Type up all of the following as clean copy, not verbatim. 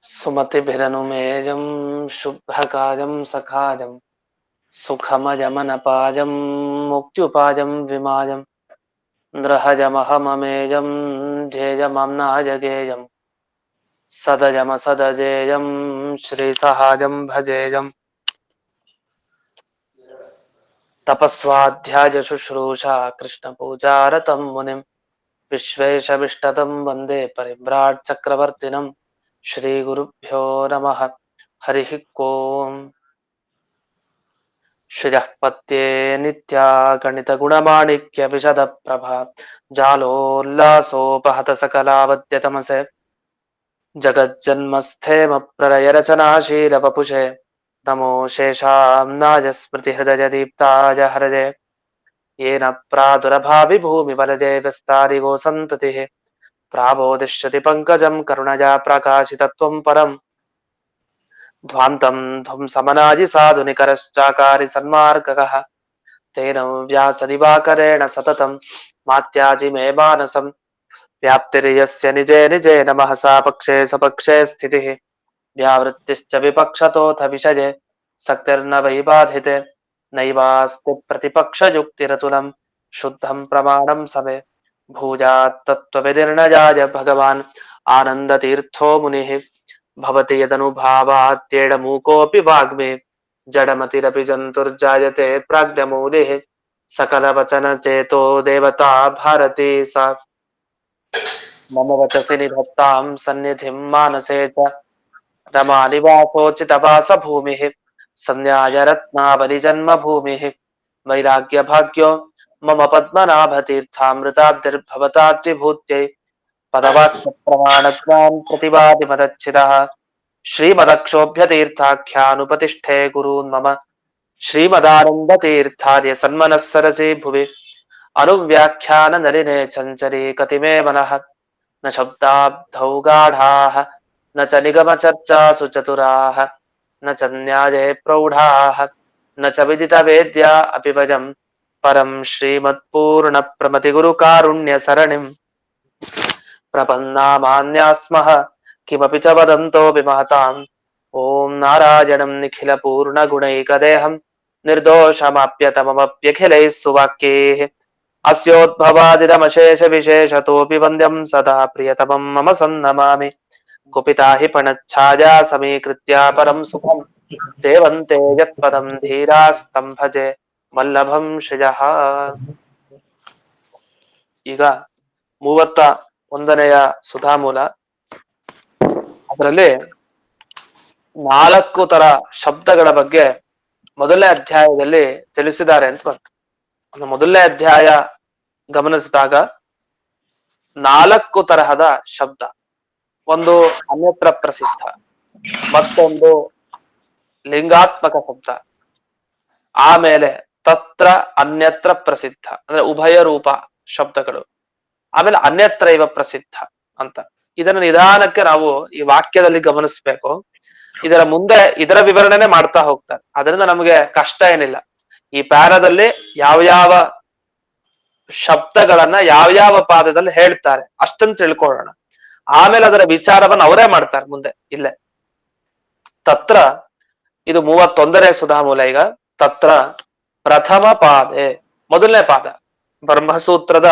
सुमतिभिरनुमेयं शुभ्रकायं सखायं सुखमयमनपायं मुक्त्युपायं विमायं नृहजमहममेयं ध्येयमम्नायगेयं सदयमसदजेयं श्रीसहायं भजेयम् तपस्वाध्याय शुश्रूषा कृष्णपूजारतं मुनिं विश्वेशविष्टदं वन्दे परिव्राट् चक्रवर्तिनं श्रीगुरुभ्यो नमः। हरिः ओम्। श्रियः पत्ये नित्या गणितगुणमाणिक्य विशदप्रभा जालोल्लासोपहत सकलावद्यतमसे जगज्जन्मस्थेम प्रलयरचनाशीलवपुषे नमो शेषाम्नाय स्मृतिहृदयदीप्ताय हरजे येन प्रादुरभाविभूमिवलजे विस्तारिगो सन्ततिः प्राबोधिष्यति पङ्कजं करुणया प्रकाशितत्वं परम् ध्वान्तं ध्वंसमनाजि साधुनिकरश्चाकारि सन्मार्गकः तेन व्यासदिवाकरेण सततं मात्याजि मे मानसं व्याप्तिर्यस्य निजे निजे नमः सा पक्षे सपक्षे स्थितिः व्यावृत्तिश्च विपक्षतोऽथ विषये सक्तिर्न वै बाधिते नैवास्ति प्रतिपक्षयुक्तिरतुलं शुद्धं प्रमाणं समे भूयात् तत्त्वविदिर्णयाय भगवान् आनन्दतीर्थो मुनिः भवति यदनुभावात्येडमूकोऽपि वाग्मे जडमतिरपि जन्तुर्जायते प्राज्ञमूलिः सकलवचनचेतो देवता भारती सा मम वचसि निधत्तां सन्निधिं मानसे च रमानिवासोचितवासभूमिः सन्न्यायरत्नावलिजन्मभूमिः वैराग्यभाग्यो मम पद्मनाभतीर्थामृताब्धिर्भवताद्विभूत्यै पदवाक्यप्रमाणत्वान् प्रतिवादिमदच्छिदः श्रीमदक्षोभ्यतीर्थाख्यानुपतिष्ठे गुरून् मम श्रीमदानन्दतीर्थार्य सन्मनः सरसि भुवि अनुव्याख्यान नलिने चञ्चरी कतिमे मनः न शब्दाब्धौ गाढाः न च निगमचर्चासु चतुराः न च न्याये प्रौढाः न च विदितवेद्या अपि वयं परं श्रीमत्पूर्णप्रमतिगुरुकारुण्यसरणिं प्रपन्नामान्यास्मः किमपि च वदन्तोऽपि महताम् ॐ नारायणं निखिलपूर्णगुणैकदेहं निर्दोषमाप्यतममप्यखिलैः सुवाक्यैः अस्योद्भवादिदमशेषविशेषतोऽपि वन्द्यं सदा प्रियतमं मम सन्नमामि कुपिता हि फणच्छाया समीकृत्य परं सुखं सेवन्ते यत्पदं धीरास्तं भजे वल्लभं ಶ್ರಿಯಃ. ಈಗ 31ನೆಯ ಸುಧಾಮೂಲ. ಅದರಲ್ಲಿ 4 ತರ ಶಬ್ದಗಳ ಬಗ್ಗೆ ಮೊದಲನೇ ಅಧ್ಯಾಯದಲ್ಲಿ ತಿಳಿಸಿದ್ದಾರೆ ಅಂತ ಬಂತು. ಮೊದಲನೇ ಅಧ್ಯಾಯ ಗಮನಿಸಿದಾಗ 4 ತರಹದ ಶಬ್ದ. ಒಂದು ಅನ್ಯತ್ರ ಪ್ರಸಿದ್ಧ, ಮತ್ತೊಂದು ಲಿಂಗಾತ್ಮಕ ಶಬ್ದ, ಆಮೇಲೆ ತತ್ರ ಅನ್ಯತ್ರ ಪ್ರಸಿದ್ಧ ಅಂದ್ರೆ ಉಭಯ ರೂಪ ಶಬ್ದಗಳು, ಆಮೇಲೆ ಅನ್ಯತ್ರ ಇವ ಪ್ರಸಿದ್ಧ ಅಂತ. ಇದನ್ನ ನಿಧಾನಕ್ಕೆ ನಾವು ಈ ವಾಕ್ಯದಲ್ಲಿ ಗಮನಿಸ್ಬೇಕು. ಇದರ ಮುಂದೆ ಇದರ ವಿವರಣೆನೆ ಮಾಡ್ತಾ ಹೋಗ್ತಾರೆ, ಅದರಿಂದ ನಮಗೆ ಕಷ್ಟ ಏನಿಲ್ಲ. ಈ ಪ್ಯಾರದಲ್ಲಿ ಯಾವ್ಯಾವ ಶಬ್ದಗಳನ್ನ ಯಾವ್ಯಾವ ಪಾದದಲ್ಲಿ ಹೇಳ್ತಾರೆ ಅಷ್ಟನ್ನು ತಿಳ್ಕೊಳ್ಳೋಣ. ಆಮೇಲೆ ಅದರ ವಿಚಾರವನ್ನು ಅವರೇ ಮಾಡ್ತಾರೆ ಮುಂದೆ ಇಲ್ಲೇ. ತತ್ರ ಇದು 31ನೇ ಸುಧಾಮೂಲ. ಈಗ ತತ್ರ ಪ್ರಥಮ ಪಾದೆ, ಮೊದಲನೇ ಪಾದ, ಬ್ರಹ್ಮಸೂತ್ರದ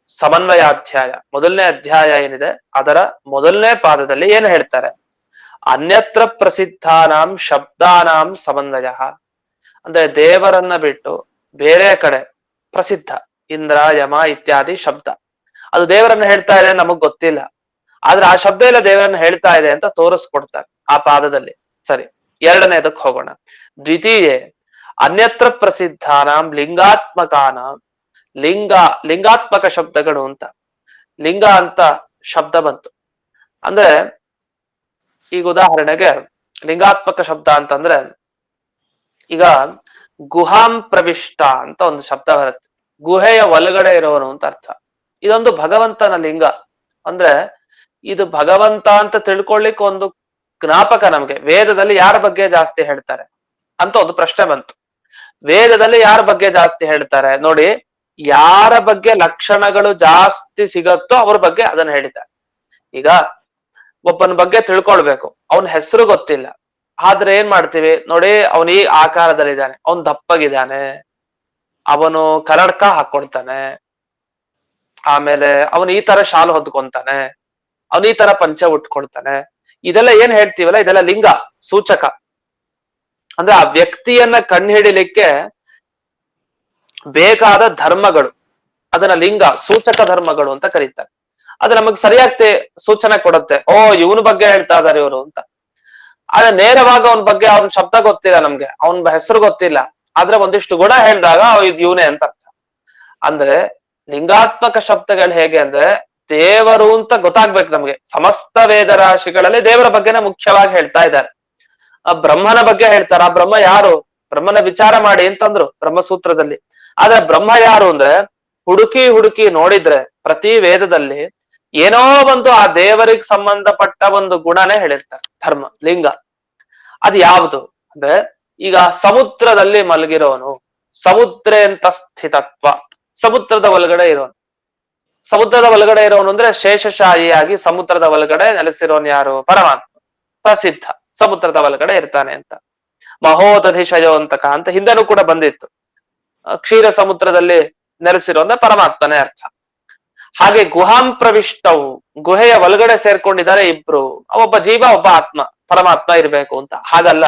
ಸಮನ್ವಯಾಧ್ಯಾಯ ಮೊದಲನೇ ಅಧ್ಯಾಯ ಏನಿದೆ ಅದರ ಮೊದಲನೇ ಪಾದದಲ್ಲಿ ಏನು ಹೇಳ್ತಾರೆ? ಅನ್ಯತ್ರ ಪ್ರಸಿದ್ಧಾನಾಂ ಶಬ್ದಾನಾಂ ಸಮನ್ವಯ. ಅಂದ್ರೆ ದೇವರನ್ನ ಬಿಟ್ಟು ಬೇರೆ ಕಡೆ ಪ್ರಸಿದ್ಧ ಇಂದ್ರ ಯಮ ಇತ್ಯಾದಿ ಶಬ್ದ, ಅದು ದೇವರನ್ನ ಹೇಳ್ತಾ ಇದೆ ನಮಗ್ ಗೊತ್ತಿಲ್ಲ, ಆದ್ರೆ ಆ ಶಬ್ದ ಎಲ್ಲ ದೇವರನ್ನ ಹೇಳ್ತಾ ಇದೆ ಅಂತ ತೋರಿಸ್ಕೊಡ್ತಾರೆ ಆ ಪಾದದಲ್ಲಿ. ಸರಿ, ಎರಡನೇದಕ್ಕೆ ಹೋಗೋಣ. ದ್ವಿತೀಯ ಅನ್ಯತ್ರ ಪ್ರಸಿದ್ಧಾನಾಂ ಲಿಂಗಾತ್ಮಕಾನಾಂ. ಲಿಂಗಾತ್ಮಕ ಶಬ್ದಗಳು ಅಂತ, ಲಿಂಗ ಅಂತ ಶಬ್ದ ಬಂತು ಅಂದ್ರೆ, ಈಗ ಉದಾಹರಣೆಗೆ ಲಿಂಗಾತ್ಮಕ ಶಬ್ದ ಅಂತಂದ್ರೆ, ಈಗ ಗುಹಾಂ ಪ್ರವಿಷ್ಟ ಅಂತ ಒಂದು ಶಬ್ದ ಬರುತ್ತೆ. ಗುಹೆಯ ಒಳಗಡೆ ಇರೋನು ಅಂತ ಅರ್ಥ. ಇದೊಂದು ಭಗವಂತನ ಲಿಂಗ. ಅಂದ್ರೆ ಇದು ಭಗವಂತ ಅಂತ ತಿಳ್ಕೊಳ್ಳಿಕ್ಕೆ ಒಂದು ಜ್ಞಾಪಕ ನಮ್ಗೆ. ವೇದದಲ್ಲಿ ಯಾರ ಬಗ್ಗೆ ಜಾಸ್ತಿ ಹೇಳ್ತಾರೆ ಅಂತ ಒಂದು ಪ್ರಶ್ನೆ ಬಂತು. ವೇದದಲ್ಲಿ ಯಾರ ಬಗ್ಗೆ ಜಾಸ್ತಿ ಹೇಳ್ತಾರೆ ನೋಡಿ, ಯಾರ ಬಗ್ಗೆ ಲಕ್ಷಣಗಳು ಜಾಸ್ತಿ ಸಿಗತ್ತೋ ಅವ್ರ ಬಗ್ಗೆ ಅದನ್ನ ಹೇಳಿದ್ದಾರೆ. ಈಗ ಒಬ್ಬನ ಬಗ್ಗೆ ತಿಳ್ಕೊಳ್ಬೇಕು, ಅವನ ಹೆಸರು ಗೊತ್ತಿಲ್ಲ, ಆದ್ರೆ ಏನ್ ಮಾಡ್ತೀವಿ ನೋಡಿ, ಅವನು ಈ ಆಕಾರದಲ್ಲಿದ್ದಾನೆ, ಅವನ್ ದಪ್ಪಗಿದ್ದಾನೆ, ಅವನು ಕನ್ನಡಕ ಹಾಕೊಳ್ತಾನೆ, ಆಮೇಲೆ ಅವನು ಈ ತರ ಶಾಲು ಹೊದ್ಕೊಂತಾನೆ, ಅವನು ಈ ತರ ಪಂಚೆ ಉಟ್ಕೊಳ್ತಾನೆ, ಇದೆಲ್ಲ ಏನ್ ಹೇಳ್ತೀವಲ್ಲ ಇದೆಲ್ಲ ಲಿಂಗ ಸೂಚಕ. ಅಂದ್ರೆ ಆ ವ್ಯಕ್ತಿಯನ್ನ ಕಂಡುಹಿಡಿಲಿಕ್ಕೆ ಬೇಕಾದ ಧರ್ಮಗಳು, ಅದನ್ನ ಲಿಂಗ ಸೂಚಕ ಧರ್ಮಗಳು ಅಂತ ಕರೀತಾರೆ. ಅದು ನಮಗ್ ಸರಿಯಾಗಿ ಸೂಚನೆ ಕೊಡುತ್ತೆ, ಓ ಇವನ ಬಗ್ಗೆ ಹೇಳ್ತಾ ಇದಾರೆ ಇವರು ಅಂತ. ಆದ್ರೆ ನೇರವಾಗಿ ಅವನ ಬಗ್ಗೆ ಅವನ ಶಬ್ದ ಗೊತ್ತಿಲ್ಲ, ನಮ್ಗೆ ಅವನ ಹೆಸರು ಗೊತ್ತಿಲ್ಲ, ಆದ್ರೆ ಒಂದಿಷ್ಟು ಗುಣ ಹೇಳಿದಾಗ ಇದು ಇವನೇ ಅಂತ ಅರ್ಥ. ಅಂದ್ರೆ ಲಿಂಗಾತ್ಮಕ ಶಬ್ದಗಳು ಹೇಗೆ ಅಂದ್ರೆ ದೇವರು ಅಂತ ಗೊತ್ತಾಗ್ಬೇಕು ನಮ್ಗೆ. ಸಮಸ್ತ ವೇದ ರಾಶಿಗಳಲ್ಲಿ ದೇವರ ಬಗ್ಗೆನೇ ಮುಖ್ಯವಾಗಿ ಹೇಳ್ತಾ ಇದ್ದಾರೆ. ಆ ಬ್ರಹ್ಮನ ಬಗ್ಗೆ ಹೇಳ್ತಾರೆ. ಆ ಬ್ರಹ್ಮ ಯಾರು, ಬ್ರಹ್ಮನ ವಿಚಾರ ಮಾಡಿ ಅಂತಂದ್ರು ಬ್ರಹ್ಮಸೂತ್ರದಲ್ಲಿ. ಆದ್ರೆ ಬ್ರಹ್ಮ ಯಾರು ಅಂದ್ರೆ ಹುಡುಕಿ ಹುಡುಕಿ ನೋಡಿದ್ರೆ ಪ್ರತಿ ವೇದದಲ್ಲಿ ಏನೋ ಒಂದು ಆ ದೇವರಿಗೆ ಸಂಬಂಧಪಟ್ಟ ಒಂದು ಗುಣನೇ ಹೇಳಿರ್ತಾರೆ. ಧರ್ಮ ಲಿಂಗ ಅದು ಯಾವುದು ಅಂದ್ರೆ, ಈಗ ಸಮುದ್ರದಲ್ಲಿ ಮಲಗಿರೋನು, ಸಮುದ್ರ ಅಂತ ಸ್ಥಿತತ್ವ, ಸಮುದ್ರದ ಒಳಗಡೆ ಇರೋನು. ಸಮುದ್ರದ ಒಳಗಡೆ ಇರೋನು ಅಂದ್ರೆ ಶೇಷಶಾಹಿಯಾಗಿ ಸಮುದ್ರದ ಒಳಗಡೆ ನೆಲೆಸಿರೋನು ಯಾರು, ಪರಮಾತ್ಮ. ಪ್ರಸಿದ್ಧ ಸಮುದ್ರದ ಒಳಗಡೆ ಇರ್ತಾನೆ ಅಂತ. ಮಹೋದಧಿಶಯೋಂತಕ ಅಂತ ಹಿಂದೆನೂ ಕೂಡ ಬಂದಿತ್ತು. ಕ್ಷೀರ ಸಮುದ್ರದಲ್ಲಿ ನೆಲೆಸಿರೋ ಅಂದ್ರೆ ಪರಮಾತ್ಮನೇ ಅರ್ಥ. ಹಾಗೆ ಗುಹಾಂ ಪ್ರವಿಷ್ಟವು, ಗುಹೆಯ ಒಳಗಡೆ ಸೇರ್ಕೊಂಡಿದ್ದಾರೆ ಇಬ್ರು, ಒಬ್ಬ ಜೀವ ಒಬ್ಬ ಆತ್ಮ, ಪರಮಾತ್ಮ ಇರ್ಬೇಕು ಅಂತ. ಹಾಗಲ್ಲ,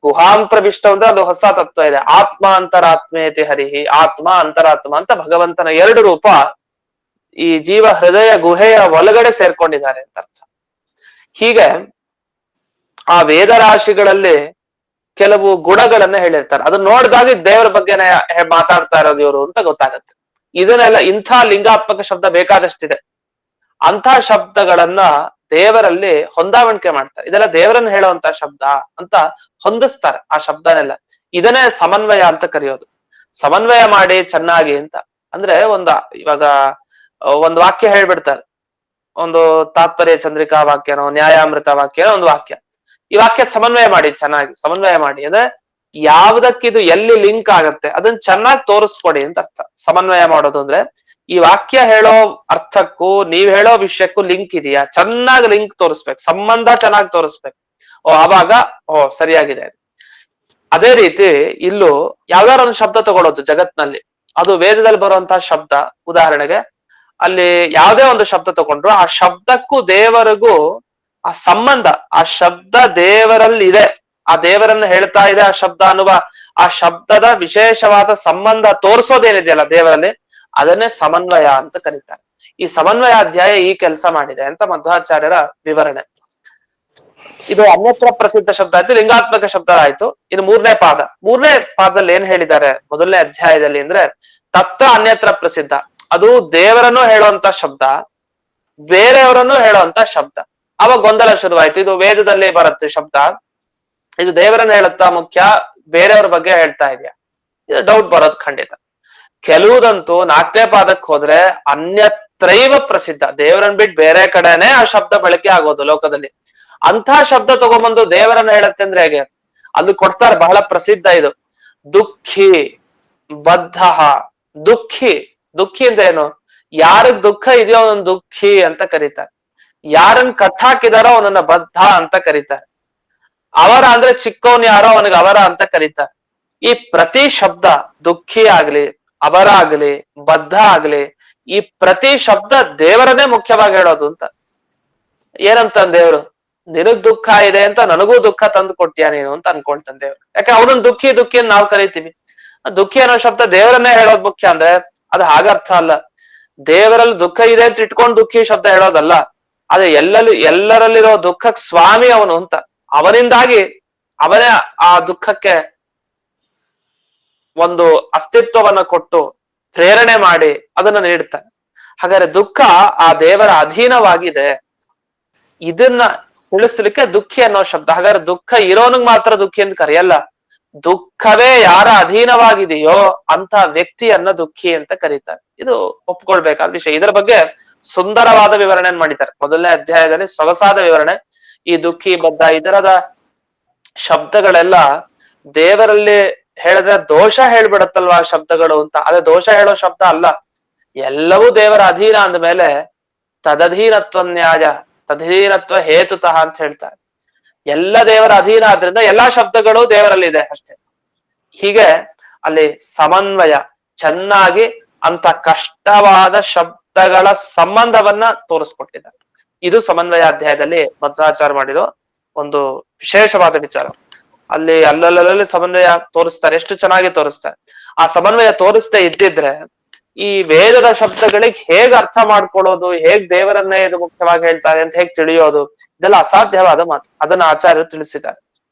ಗುಹಾಂ ಪ್ರವಿಷ್ಟ ಅಂದ್ರೆ ಅದು ಹೊಸ ತತ್ವ ಇದೆ. ಆತ್ಮ ಅಂತರಾತ್ಮೇತಿ ಹರಿಹಿ, ಆತ್ಮ ಅಂತರಾತ್ಮ ಅಂತ ಭಗವಂತನ ಎರಡು ರೂಪ ಈ ಜೀವ ಹೃದಯ ಗುಹೆಯ ಒಳಗಡೆ ಸೇರ್ಕೊಂಡಿದ್ದಾರೆ ಅಂತ ಅರ್ಥ. ಹೀಗೆ ಆ ವೇದ ರಾಶಿಗಳಲ್ಲಿ ಕೆಲವು ಗುಣಗಳನ್ನ ಹೇಳಿರ್ತಾರೆ. ಅದನ್ನ ನೋಡಿದಾಗ ದೇವರ ಬಗ್ಗೆನೇ ಮಾತಾಡ್ತಾ ಇರೋದು ಇವರು ಅಂತ ಗೊತ್ತಾಗತ್ತೆ. ಇದನ್ನೆಲ್ಲ ಇಂಥ ಲಿಂಗಾತ್ಮಕ ಶಬ್ದ ಬೇಕಾದಷ್ಟಿದೆ. ಅಂಥ ಶಬ್ದಗಳನ್ನ ದೇವರಲ್ಲಿ ಹೊಂದಾವಣಿಕೆ ಮಾಡ್ತಾರೆ. ಇದೆಲ್ಲ ದೇವರನ್ನ ಹೇಳುವಂತ ಶಬ್ದ ಅಂತ ಹೊಂದಿಸ್ತಾರೆ ಆ ಶಬ್ದನೆಲ್ಲ. ಇದನ್ನೇ ಸಮನ್ವಯ ಅಂತ ಕರೆಯೋದು. ಸಮನ್ವಯ ಮಾಡಿ ಚೆನ್ನಾಗಿ ಅಂತ ಅಂದ್ರೆ ಇವಾಗ ಒಂದು ವಾಕ್ಯ ಹೇಳ್ಬಿಡ್ತಾರೆ, ಒಂದು ತಾತ್ಪರ್ಯ ಚಂದ್ರಿಕಾ ವಾಕ್ಯನೋ ನ್ಯಾಯಾಮೃತ ವಾಕ್ಯನೋ ಒಂದು ವಾಕ್ಯ. ಈ ವಾಕ್ಯ ಸಮನ್ವಯ ಮಾಡಿ, ಚೆನ್ನಾಗಿ ಸಮನ್ವಯ ಮಾಡಿ ಅಂದ್ರೆ ಯಾವ್ದಕ್ಕಿದು ಎಲ್ಲಿ ಲಿಂಕ್ ಆಗತ್ತೆ ಅದನ್ನ ಚೆನ್ನಾಗಿ ತೋರಿಸ್ಕೊಡಿ ಅಂತ ಅರ್ಥ. ಸಮನ್ವಯ ಮಾಡೋದು ಅಂದ್ರೆ ಈ ವಾಕ್ಯ ಹೇಳೋ ಅರ್ಥಕ್ಕೂ ನೀವ್ ಹೇಳೋ ವಿಷಯಕ್ಕೂ ಲಿಂಕ್ ಇದೆಯಾ, ಚೆನ್ನಾಗಿ ಲಿಂಕ್ ತೋರಿಸ್ಬೇಕು, ಸಂಬಂಧ ಚೆನ್ನಾಗಿ ತೋರಿಸ್ಬೇಕು. ಆವಾಗ ಸರಿಯಾಗಿದೆ. ಅದೇ ರೀತಿ ಇಲ್ಲೂ ಯಾವ್ದಾರ ಒಂದು ಶಬ್ದ ತಗೊಳ್ಳೋದು ಜಗತ್ನಲ್ಲಿ, ಅದು ವೇದದಲ್ಲಿ ಬರುವಂತಹ ಶಬ್ದ. ಉದಾಹರಣೆಗೆ ಅಲ್ಲಿ ಯಾವುದೇ ಒಂದು ಶಬ್ದ ತಗೊಂಡ್ರು ಆ ಶಬ್ದಕ್ಕೂ ದೇವರಿಗೂ ಆ ಸಂಬಂಧ, ಆ ಶಬ್ದ ದೇವರಲ್ಲಿ ಇದೆ, ಆ ದೇವರನ್ನ ಹೇಳ್ತಾ ಇದೆ ಆ ಶಬ್ದ ಅನ್ನುವ ಆ ಶಬ್ದದ ವಿಶೇಷವಾದ ಸಂಬಂಧ ತೋರಿಸೋದೇನಿದೆಯಲ್ಲ ದೇವರಲ್ಲಿ, ಅದನ್ನೇ ಸಮನ್ವಯ ಅಂತ ಕರೀತಾರೆ. ಈ ಸಮನ್ವಯ ಅಧ್ಯಾಯ ಈ ಕೆಲಸ ಮಾಡಿದೆ ಅಂತ ಮಧ್ವಾಚಾರ್ಯರ ವಿವರಣೆ. ಇದು ಅನ್ಯತ್ರ ಪ್ರಸಿದ್ಧ ಶಬ್ದ ಆಯ್ತು, ಲಿಂಗಾತ್ಮಕ ಶಬ್ದ ಆಯ್ತು. ಇನ್ನು ಮೂರನೇ ಪಾದದಲ್ಲಿ ಏನ್ ಹೇಳಿದ್ದಾರೆ ಮೊದಲನೇ ಅಧ್ಯಾಯದಲ್ಲಿ ಅಂದ್ರೆ ತತ್ತ ಅನ್ಯತ್ರ ಪ್ರಸಿದ್ಧ. ಅದು ದೇವರನ್ನು ಹೇಳುವಂತ ಶಬ್ದ, ಬೇರೆಯವರನ್ನು ಹೇಳುವಂತ ಶಬ್ದ. ಅವಾಗ ಗೊಂದಲ ಶುರುವಾಯ್ತು. ಇದು ವೇದದಲ್ಲಿ ಬರುತ್ತೆ ಶಬ್ದ, ಇದು ದೇವರನ್ನ ಹೇಳುತ್ತಾ ಮುಖ್ಯ, ಬೇರೆಯವ್ರ ಬಗ್ಗೆ ಹೇಳ್ತಾ ಇದೆಯಾ, ಇದು ಡೌಟ್ ಬರೋದು ಖಂಡಿತ. ಕೆಲವುದಂತೂ ನಾಲ್ಕನೇ ಪಾದಕ್ಕೆ ಹೋದ್ರೆ ಅನ್ಯತ್ರೈವ ಪ್ರಸಿದ್ಧ, ದೇವರನ್ನ ಬಿಟ್ಟು ಬೇರೆ ಕಡೆನೆ ಆ ಶಬ್ದ ಬಳಕೆ ಆಗೋದು ಲೋಕದಲ್ಲಿ. ಅಂತ ಶಬ್ದ ತಗೊಂಡ್ಬಂದು ದೇವರನ್ನ ಹೇಳತ್ತೆ ಅಂದ್ರೆ ಹೇಗೆ? ಅದು ಕೊಡ್ತಾರೆ, ಬಹಳ ಪ್ರಸಿದ್ಧ ಇದು. ದುಃಖಿ, ಬದ್ಧ. ದುಃಖಿ, ದುಃಖಿ ಅಂದ್ರೆ ಏನು? ಯಾರಿಗ್ ದುಃಖ ಇದೆಯೋ ಅವನನ್ನ ದುಃಖಿ ಅಂತ ಕರೀತಾರೆ. ಯಾರನ್ನ ಕಟ್ಟಾಕಿದಾರೋ ಅವನನ್ನ ಬದ್ಧ ಅಂತ ಕರೀತಾರೆ. ಅವರ ಅಂದ್ರೆ ಚಿಕ್ಕವನ್ ಯಾರೋ ಅವನಿಗೆ ಅವರ ಅಂತ ಕರೀತಾರೆ. ಈ ಪ್ರತಿ ಶಬ್ದ ದುಃಖಿ ಆಗ್ಲಿ, ಅವರ ಆಗ್ಲಿ, ಬದ್ಧ ಆಗ್ಲಿ, ಈ ಪ್ರತಿ ಶಬ್ದ ದೇವರನ್ನೇ ಮುಖ್ಯವಾಗಿ ಹೇಳೋದು ಅಂತ. ಏನಂತ ದೇವ್ರು, ನಿನಗ್ ದುಃಖ ಇದೆ ಅಂತ ನನಗೂ ದುಃಖ ತಂದು ಕೊಟ್ಟ್ಯಾ ನೀನು ಅಂತ ಅನ್ಕೊಳ್ತಾನೆ ದೇವ್ರು. ಯಾಕೆ ಅವನನ್ನ ದುಃಖಿ ದುಃಖಿ ಅಂತ ನಾವು ಕರಿತೀವಿ. ದುಃಖಿ ಅನ್ನೋ ಶಬ್ದ ದೇವರನ್ನೇ ಹೇಳೋದು ಮುಖ್ಯ ಅಂದ್ರೆ ಅದು ಹಾಗರ್ಥ ಅಲ್ಲ. ದೇವರಲ್ಲಿ ದುಃಖ ಇದೆ ಅಂತ ಇಟ್ಕೊಂಡು ದುಃಖಿ ಶಬ್ದ ಹೇಳೋದಲ್ಲ. ಅದೇ ಎಲ್ಲರಲ್ಲಿರೋ ದುಃಖಕ್ಕೆ ಸ್ವಾಮಿ ಅವನು ಅಂತ, ಅವನಿಂದಾಗಿ ಅವನೇ ಆ ದುಃಖಕ್ಕೆ ಒಂದು ಅಸ್ತಿತ್ವವನ್ನ ಕೊಟ್ಟು ಪ್ರೇರಣೆ ಮಾಡಿ ಅದನ್ನ ನೀಡ್ತಾನೆ. ಹಾಗಾದ್ರೆ ದುಃಖ ಆ ದೇವರ ಅಧೀನವಾಗಿದೆ. ಇದನ್ನ ತಿಳಿಸ್ಲಿಕ್ಕೆ ದುಃಖಿ ಅನ್ನೋ ಶಬ್ದ. ಹಾಗಾದ್ರೆ ದುಃಖ ಇರೋನಿಗ್ ಮಾತ್ರ ದುಃಖಿ ಅಂತ ಕರೆಯಲ್ಲ, ದುಃಖವೇ ಯಾರ ಅಧೀನವಾಗಿದೆಯೋ ಅಂತ ವ್ಯಕ್ತಿಯನ್ನ ದುಃಖಿ ಅಂತ ಕರೀತಾರೆ. ಇದು ಒಪ್ಕೊಳ್ಬೇಕಾದ ವಿಷಯ. ಇದರ ಬಗ್ಗೆ ಸುಂದರವಾದ ವಿವರಣೆ ಮಾಡಿದ್ದಾರೆ ಮೊದಲನೇ ಅಧ್ಯಾಯದಲ್ಲಿ, ಸೊಗಸಾದ ವಿವರಣೆ. ಈ ದುಃಖಿ, ಬದ್ಧ ಇದರದ ಶಬ್ದಗಳೆಲ್ಲ ದೇವರಲ್ಲಿ ಹೇಳಿದ್ರೆ ದೋಷ ಹೇಳ್ಬಿಡತ್ತಲ್ವಾ ಶಬ್ದಗಳು ಅಂತ. ಅದೇ ದೋಷ ಹೇಳೋ ಶಬ್ದ ಅಲ್ಲ. ಎಲ್ಲವೂ ದೇವರ ಅಧೀನ ಅಂದ ಮೇಲೆ ತದಧೀನತ್ವ ನ್ಯಾಯ, ತದಧೀನತ್ವ ಹೇತುತಃ ಅಂತ ಹೇಳ್ತಾರೆ. ಎಲ್ಲ ದೇವರ ಅಧೀನ ಆದ್ರಿಂದ ಎಲ್ಲಾ ಶಬ್ದಗಳು ದೇವರಲ್ಲಿ ಇದೆ ಅಷ್ಟೇ. ಹೀಗೆ ಅಲ್ಲಿ ಸಮನ್ವಯ ಚೆನ್ನಾಗಿ ಅಂತ ಕಷ್ಟವಾದ ಶಬ್ದಗಳ ಸಂಬಂಧವನ್ನ ತೋರಿಸ್ಕೊಟ್ಟಿದ್ದಾರೆ. ಇದು ಸಮನ್ವಯ ಅಧ್ಯಾಯದಲ್ಲಿ ಮಧ್ವಾಚಾರ್ಯ ಮಾಡಿರೋ ಒಂದು ವಿಶೇಷವಾದ ವಿಚಾರ. ಅಲ್ಲಲ್ಲಿ ಸಮನ್ವಯ ತೋರಿಸ್ತಾರೆ, ಎಷ್ಟು ಚೆನ್ನಾಗಿ ತೋರಿಸ್ತಾರೆ. ಆ ಸಮನ್ವಯ ತೋರಿಸ್ದೇ ಇದ್ದಿದ್ರೆ ಈ ವೇದದ ಶಬ್ದಗಳಿಗೆ ಹೇಗ್ ಅರ್ಥ ಮಾಡ್ಕೊಳ್ಳೋದು, ಹೇಗ್ ದೇವರನ್ನೇ ಇದು ಮುಖ್ಯವಾಗಿ ಹೇಳ್ತಾರೆ ಅಂತ ಹೇಗ್ ತಿಳಿಯೋದು, ಇದೆಲ್ಲ ಅಸಾಧ್ಯವಾದ ಮಾತು. ಅದನ್ನ ಆಚಾರ್ಯರು ತಿಳಿಸಿದ್ದಾರೆ.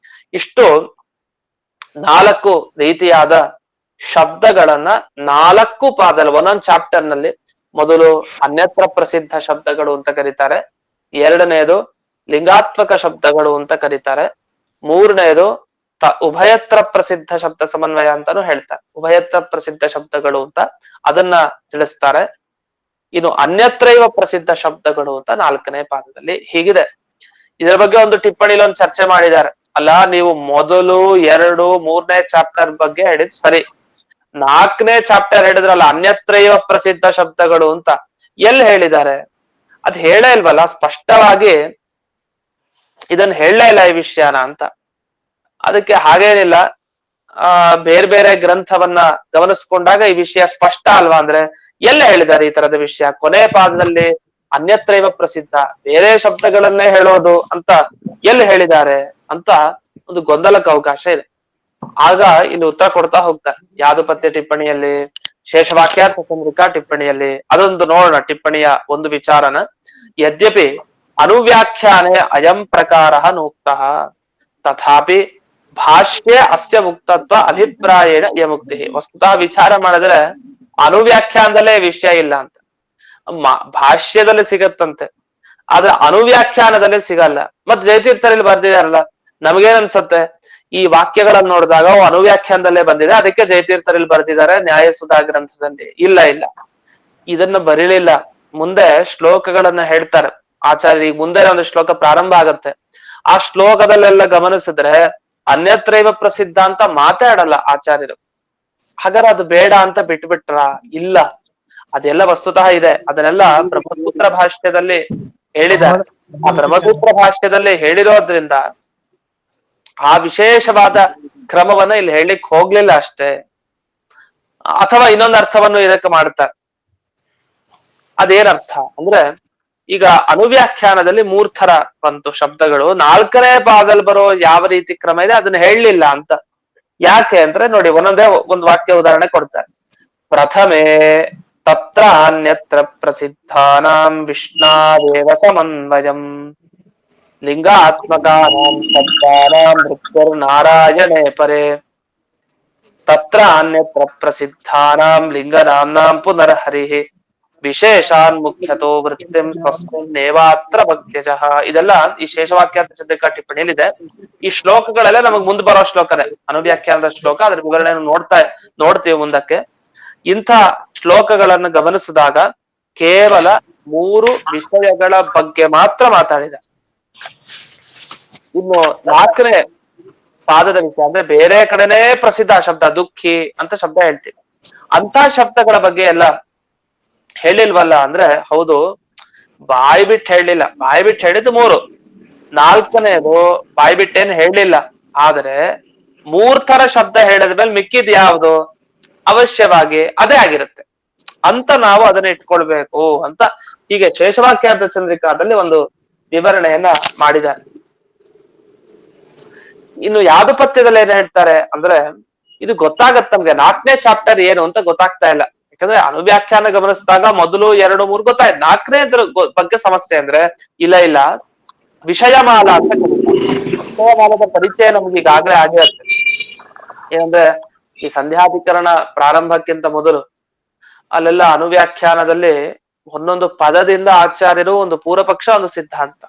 ಇಷ್ಟು 4 ರೀತಿಯಾದ ಶಬ್ದಗಳನ್ನ 4 ಪಾದದಲ್ಲಿ ಒಂದೊಂದು ಚಾಪ್ಟರ್ ನಲ್ಲಿ, ಮೊದಲು ಅನ್ಯತ್ರ ಪ್ರಸಿದ್ಧ ಶಬ್ದಗಳು ಅಂತ ಕರೀತಾರೆ, ಎರಡನೆಯದು ಲಿಂಗಾತ್ಮಕ ಶಬ್ದಗಳು ಅಂತ ಕರೀತಾರೆ, ಮೂರನೆಯದು ಉಭಯತ್ರ ಪ್ರಸಿದ್ಧ ಶಬ್ದ ಸಮನ್ವಯ ಅಂತಾನು ಹೇಳ್ತಾರೆ. ಉಭಯತ್ರ ಪ್ರಸಿದ್ಧ ಶಬ್ದಗಳು ಅಂತ ಅದನ್ನ ತಿಳಿಸ್ತಾರೆ. ಇನ್ನು ಅನ್ಯತ್ರೈವ ಪ್ರಸಿದ್ಧ ಶಬ್ದಗಳು ಅಂತ 4ನೇ ಪಾದದಲ್ಲಿ ಹೀಗಿದೆ. ಇದರ ಬಗ್ಗೆ ಒಂದು ಟಿಪ್ಪಣಿಲಿ ಒಂದು ಚರ್ಚೆ ಮಾಡಿದ್ದಾರೆ. ಅಲ್ಲ, ನೀವು ಮೊದಲು 2, 3ನೇ ಚಾಪ್ಟರ್ ಬಗ್ಗೆ ಹೇಳಿದ್ ಸರಿ, 4ನೇ ಚಾಪ್ಟರ್ ಹೇಳಿದ್ರಲ್ಲ ಅನ್ಯತ್ರೈವ ಪ್ರಸಿದ್ಧ ಶಬ್ದಗಳು ಅಂತ, ಎಲ್ಲಿ ಹೇಳಿದ್ದಾರೆ? ಅದ್ ಹೇಳೇ ಇಲ್ವಲ್ಲ, ಸ್ಪಷ್ಟವಾಗಿ ಇದನ್ನ ಹೇಳಲೇ ಇಲ್ಲ ಈ ವಿಷಯನ ಅಂತ. ಅದಕ್ಕೆ ಹಾಗೇನಿಲ್ಲ, ಬೇರೆ ಬೇರೆ ಗ್ರಂಥವನ್ನ ಗಮನಿಸ್ಕೊಂಡಾಗ ಈ ವಿಷಯ ಸ್ಪಷ್ಟ ಅಲ್ವಾ ಅಂದ್ರೆ, ಎಲ್ಲ ಹೇಳಿದ್ದಾರೆ ಈ ತರದ ವಿಷಯ. ಕೊನೆ ಪಾದದಲ್ಲಿ ಅನ್ಯತ್ರೈವ ಪ್ರಸಿದ್ಧ, ಬೇರೆ ಶಬ್ದಗಳನ್ನೇ ಹೇಳೋದು ಅಂತ ಎಲ್ಲಿ ಹೇಳಿದ್ದಾರೆ ಅಂತ ಒಂದು ಗೊಂದಲಕ್ಕೆ ಅವಕಾಶ ಇದೆ. ಆಗ ಇಲ್ಲಿ ಉತ್ತರ ಕೊಡ್ತಾ ಹೋಗ್ತಾರೆ. ಯಾದುಪತ್ಯ ಟಿಪ್ಪಣಿಯಲ್ಲಿ, ಶೇಷವಾಕ್ಯಾರ್ಥ ಚಂದ್ರಿಕಾ ಟಿಪ್ಪಣಿಯಲ್ಲಿ. ಅದೊಂದು ನೋಡೋಣ ಟಿಪ್ಪಣಿಯ ಒಂದು ವಿಚಾರನ. ಯದ್ಯಪಿ ಅನುವ್ಯಾಖ್ಯಾನೆ ಅಯಂ ಪ್ರಕಾರ ನೋಕ್ತಃ ತಥಾಪಿ ಭಾಷ್ಯ ಅಸ್ಯ ಮುಕ್ತತ್ವ ಅಭಿಪ್ರಾಯೇಣ ಯಮುಕ್ತಿ. ವಸ್ತುತಃ ವಿಚಾರ ಮಾಡಿದ್ರೆ ಅನುವ್ಯಾಖ್ಯಾನದಲ್ಲೇ ವಿಷಯ ಇಲ್ಲ ಅಂತ. ಭಾಷ್ಯದಲ್ಲಿ ಸಿಗತ್ತಂತೆ, ಆದ್ರೆ ಅನುವ್ಯಾಖ್ಯಾನದಲ್ಲಿ ಸಿಗಲ್ಲ. ಮತ್ ಜಯತೀರ್ಥರಲ್ಲಿ ಬರ್ದಿದಾರಲ್ಲ, ನಮಗೇನ್ ಅನ್ಸತ್ತೆ, ಈ ವಾಕ್ಯಗಳನ್ನ ನೋಡಿದಾಗ ಅನುವ್ಯಾಖ್ಯಾನದಲ್ಲೇ ಬಂದಿದೆ, ಅದಕ್ಕೆ ಜಯತೀರ್ಥರಲ್ಲಿ ಬರ್ದಿದ್ದಾರೆ ನ್ಯಾಯಸುಧಾ ಗ್ರಂಥದಲ್ಲಿ. ಇಲ್ಲ, ಇದನ್ನ ಬರೀಲಿಲ್ಲ. ಮುಂದೆ ಶ್ಲೋಕಗಳನ್ನ ಹೇಳ್ತಾರೆ ಆಚಾರ್ಯ. ಈಗ ಮುಂದೆ ಒಂದು ಶ್ಲೋಕ ಪ್ರಾರಂಭ ಆಗತ್ತೆ. ಆ ಶ್ಲೋಕದಲ್ಲೆಲ್ಲ ಗಮನಿಸಿದ್ರೆ ಅನ್ಯತ್ರೈವ ಪ್ರಸಿದ್ಧ ಅಂತ ಮಾತಾಡಲ್ಲ ಆಚಾರ್ಯರು. ಹಾಗಾದ್ರೆ ಅದು ಬೇಡ ಅಂತ ಬಿಟ್ಬಿಟ್ರ? ಇಲ್ಲ, ಅದೆಲ್ಲ ವಸ್ತುತಃ ಇದೆ. ಅದನ್ನೆಲ್ಲ ಬ್ರಹ್ಮಸೂತ್ರ ಭಾಷ್ಯದಲ್ಲಿ ಹೇಳಿದ್ದಾರೆ. ಆ ಬ್ರಹ್ಮಸೂತ್ರ ಭಾಷ್ಯದಲ್ಲಿ ಹೇಳಿರೋದ್ರಿಂದ ಆ ವಿಶೇಷವಾದ ಕ್ರಮವನ್ನ ಇಲ್ಲಿ ಹೇಳಲಿಕ್ಕೆ ಹೋಗ್ಲಿಲ್ಲ ಅಷ್ಟೇ. ಅಥವಾ ಇನ್ನೊಂದು ಅರ್ಥವನ್ನು ಇದಕ್ಕೆ ಮಾಡ್ತಾರೆ. ಅದೇನರ್ಥ ಅಂದ್ರೆ, ಈಗ ಅನುವ್ಯಾಖ್ಯಾನದಲ್ಲಿ 3 ಥರ ಬಂತು ಶಬ್ದಗಳು, 4ನೇ ಪಾದದಲ್ಲಿ ಬರೋ ಯಾವ ರೀತಿ ಕ್ರಮ ಇದೆ ಅದನ್ನ ಹೇಳಲಿಲ್ಲ ಅಂತ. ಯಾಕೆ ಅಂದ್ರೆ ನೋಡಿ, ಒಂದೊಂದೇ ಒಂದು ವಾಕ್ಯ ಉದಾಹರಣೆ ಕೊಡ್ತಾರೆ. ಪ್ರಥಮೇ ತತ್ರ ಅನ್ಯತ್ರ ಪ್ರಸಿದ್ಧಾನಾಂ ವಿಷ್ಣಾದೇವ ಸಮನ್ವಯಂ ಲಿಂಗಾತ್ಮಕಾನಾಂ ಶಬ್ದಾನಾಂ ಮೃತ್ಯುರ್ನಾರಾಯಣೇ ಪರೇ ತತ್ರ ಅನ್ಯತ್ರ ಪ್ರಸಿದ್ಧಾನಾಂ ಲಿಂಗನಾಮ್ನಾಂ ಪುನರ್ಹರಿಃ ವಿಶೇಷಾನ್ ಮುಖ್ಯತೋ ವೃತ್ತಿಂ ಸ್ವಸ್ಮಿನ್ನೇವಾತ್ರ ಭಕ್ತ್ಯಜಃ. ಇದೆಲ್ಲ ಈ ಶೇಷವಾಕ್ಯಾರ್ಥ ಚಂದ್ರಿಕಾ ಟಿಪ್ಪಣಿಯಲ್ಲಿದೆ. ಈ ಶ್ಲೋಕಗಳೆಲ್ಲ ನಮಗ್ ಮುಂದೆ ಬರೋ ಶ್ಲೋಕನೇ, ಅನುವ್ಯಾಖ್ಯಾನದ ಶ್ಲೋಕ. ಅದ್ರ ವಿವರಣೆ ನೋಡ್ತೀವಿ ಮುಂದಕ್ಕೆ. ಇಂಥ ಶ್ಲೋಕಗಳನ್ನು ಗಮನಿಸಿದಾಗ ಕೇವಲ 3 ವಿಷಯಗಳ ಬಗ್ಗೆ ಮಾತ್ರ ಮಾತಾಡಿದ. ಇನ್ನು 4ನೇ ಪಾದದ ವಿಷಯ ಅಂದ್ರೆ ಬೇರೆ ಕಡೆನೇ ಪ್ರಸಿದ್ಧ ಶಬ್ದ, ದುಃಖಿ ಅಂತ ಶಬ್ದ ಹೇಳ್ತೀವಿ. ಅಂತ ಶಬ್ದಗಳ ಬಗ್ಗೆ ಎಲ್ಲ ಹೇಳಿಲ್ವಲ್ಲ ಅಂದ್ರೆ, ಹೌದು, ಬಾಯಿ ಬಿಟ್ಟು ಹೇಳಲಿಲ್ಲ. ಬಾಯಿ ಬಿಟ್ಟು ಹೇಳಿದ್ದು 3, 4ನೇದು ಬಾಯಿ ಬಿಟ್ಟೇನು ಹೇಳಲಿಲ್ಲ. ಆದ್ರೆ 3 ಥರ ಶಬ್ದ ಹೇಳಿದ್ಮೇಲೆ ಮಿಕ್ಕಿದ್ ಯಾವ್ದು? ಅವಶ್ಯವಾಗಿ ಅದೇ ಆಗಿರುತ್ತೆ ಅಂತ ನಾವು ಅದನ್ನ ಇಟ್ಕೊಳ್ಬೇಕು ಅಂತ ಹೀಗೆ ಶೇಷವಾಕ್ಯಾರ್ಥ ಚಂದ್ರಿಕಾದಲ್ಲಿ ಒಂದು ವಿವರಣೆಯನ್ನ ಮಾಡಿದ್ದಾರೆ. ಇನ್ನು ಯಾದುಪತ್ಯದಲ್ಲಿ ಏನ್ ಹೇಳ್ತಾರೆ ಅಂದ್ರೆ, ಇದು ಗೊತ್ತಾಗತ್ತೆ ನಮ್ಗೆ 4ನೇ ಚಾಪ್ಟರ್ ಏನು ಅಂತ ಗೊತ್ತಾಗ್ತಾ ಇಲ್ಲ. ಯಾಕಂದ್ರೆ ಅನುವ್ಯಾಖ್ಯಾನ ಗಮನಿಸಿದಾಗ ಮೊದಲು 2, 3 ಗೊತ್ತಾಯ್ತು. 4ನೇದ್ರ ಬಗ್ಗೆ ಸಮಸ್ಯೆ ಅಂದ್ರೆ, ಇಲ್ಲ ವಿಷಯಮಾಲ ಅಂತ ವಿಷಯಮಾಲದ ಪರಿಚಯ ನಮ್ಗೆ ಈಗಾಗ್ಲೇ ಆಗಿರುತ್ತೆ. ಏನಂದ್ರೆ, ಈ ಸಂಧ್ಯಾಧಿಕರಣ ಪ್ರಾರಂಭಕ್ಕಿಂತ ಮೊದಲು ಅಲ್ಲೆಲ್ಲ ಅನುವ್ಯಾಖ್ಯಾನದಲ್ಲಿ ಒಂದೊಂದು ಪದದಿಂದ ಆಚಾರ್ಯರು ಒಂದು ಪೂರ್ವಪಕ್ಷ, ಒಂದು ಸಿದ್ಧಾಂತ